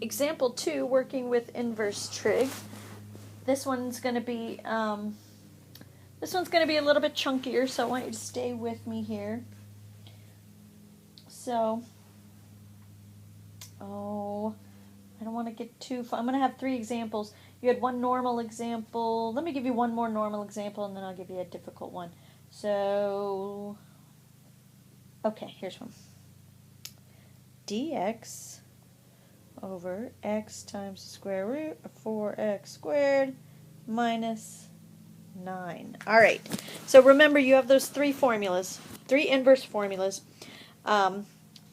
example 2, working with inverse trig. This one's going to be a little bit chunkier, so I want you to stay with me here. So, I don't want to get too far. I'm going to have 3 examples. You had one normal example. Let me give you one more normal example, and then I'll give you a difficult one. So, okay, here's one. Dx over x times the square root of 4x squared minus 9. All right, so remember you have those 3 formulas, 3 inverse formulas.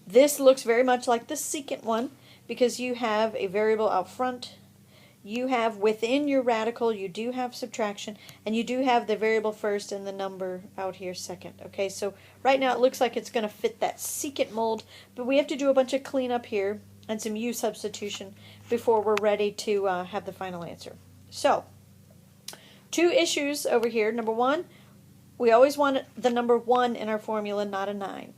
This looks very much like the secant one because you have a variable out front. You have within your radical, you do have subtraction, and you do have the variable first and the number out here second. Okay, so right now it looks like it's going to fit that secant mold, but we have to do a bunch of cleanup here and some u substitution before we're ready to have the final answer. So, 2 issues over here. Number 1, we always want the number 1 in our formula, not a 9.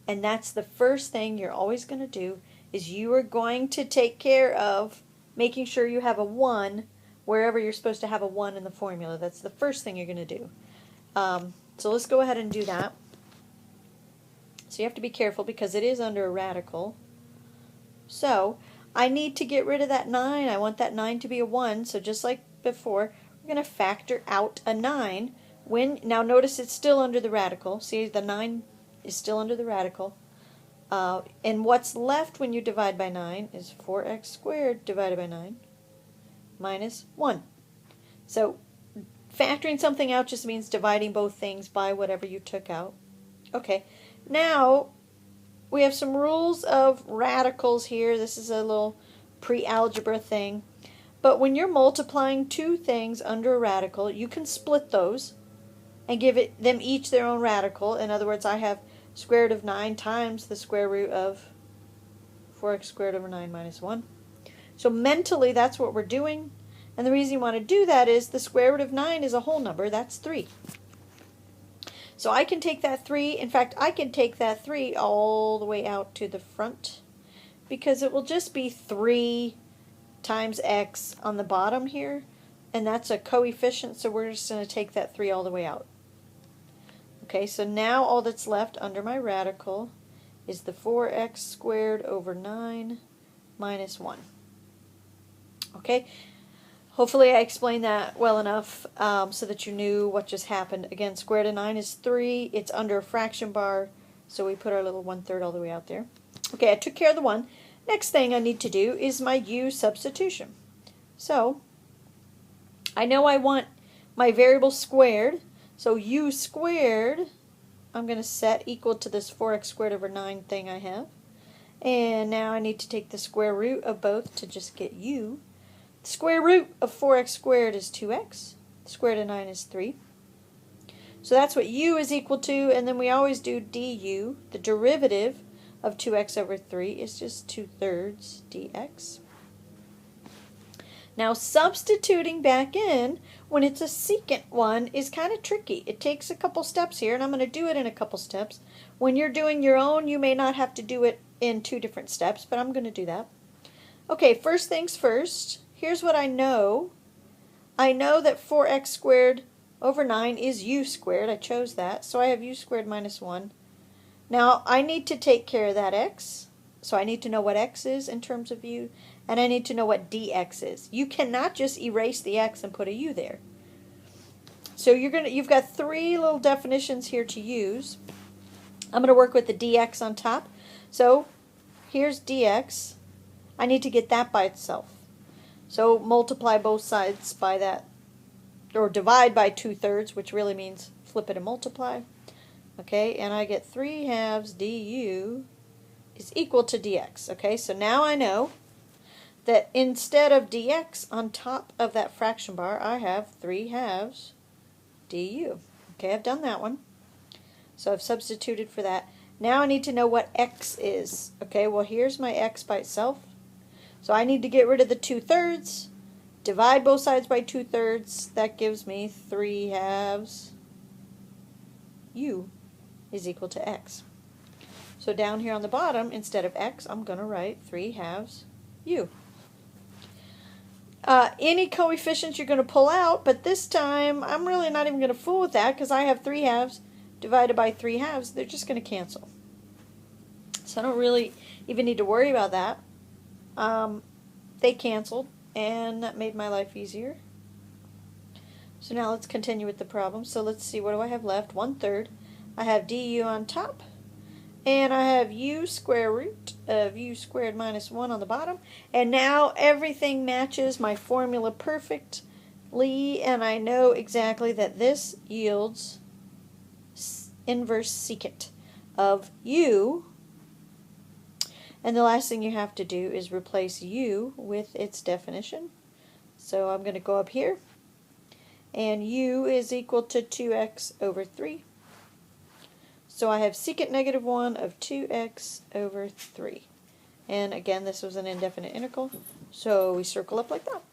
And that's the first thing you're always going to do, is you are going to take care of making sure you have a 1 wherever you're supposed to have a 1 in the formula. That's the first thing you're going to do. So let's go ahead and do that. So you have to be careful because it is under a radical. So I need to get rid of that 9. I want that 9 to be a 1. So just like before, we're going to factor out a 9. Now notice it's still under the radical. See, the 9 is still under the radical. And what's left when you divide by 9 is 4x squared divided by 9 minus 1. So factoring something out just means dividing both things by whatever you took out. Okay, now we have some rules of radicals here. This is a little pre-algebra thing. But when you're multiplying 2 things under a radical, you can split those and give them each their own radical. In other words, I have square root of 9 times the square root of 4x squared over 9 minus 1. So mentally, that's what we're doing. And the reason you want to do that is the square root of 9 is a whole number. That's 3. So I can take that 3. In fact, I can take that 3 all the way out to the front because it will just be 3 times x on the bottom here. And that's a coefficient, so we're just going to take that 3 all the way out. Okay, so now all that's left under my radical is the 4x squared over 9 minus 1. Okay, hopefully I explained that well enough so that you knew what just happened. Again, square root of 9 is 3. It's under a fraction bar, so we put our little 1/3 all the way out there. Okay, I took care of the 1. Next thing I need to do is my u substitution. So, I know I want my variable squared. So u squared, I'm going to set equal to this 4x squared over 9 thing I have. And now I need to take the square root of both to just get u. The square root of 4x squared is 2x. The square root of 9 is 3. So that's what u is equal to. And then we always do du. The derivative of 2x over 3 is just 2/3 dx. Now substituting back in when it's a secant one is kind of tricky. It takes a couple steps here, and I'm going to do it in a couple steps. When you're doing your own, you may not have to do it in 2 different steps, but I'm going to do that. Okay, first things first, here's what I know. I know that 4x squared over 9 is u squared. I chose that, so I have u squared minus 1. Now I need to take care of that x, so I need to know what x is in terms of u. And I need to know what dx is. You cannot just erase the x and put a u there. So you've got 3 little definitions here to use. I'm going to work with the dx on top. So here's dx. I need to get that by itself. So multiply both sides by that, or divide by 2/3, which really means flip it and multiply. Okay, and I get 3/2 du is equal to dx. Okay, so now I know that instead of dx on top of that fraction bar, I have 3/2 du. Okay, I've done that one. So I've substituted for that. Now I need to know what x is. Okay, well here's my x by itself. So I need to get rid of the 2/3, divide both sides by 2/3. That gives me 3/2 u is equal to x. So down here on the bottom, instead of x, I'm going to write 3/2 u. any coefficients you're going to pull out, but this time I'm really not even going to fool with that because I have 3 halves divided by 3 halves. They're just going to cancel. So I don't really even need to worry about that. They canceled, and that made my life easier. So now let's continue with the problem. So let's see, what do I have left? 1/3. I have du on top, and I have u square root of u squared minus 1 on the bottom. And now everything matches my formula perfectly, and I know exactly that this yields inverse secant of u. And the last thing you have to do is replace u with its definition. So I'm going to go up here, and u is equal to 2x over 3. So I have secant negative 1 of 2x over 3. And again, this was an indefinite integral, so we circle up like that.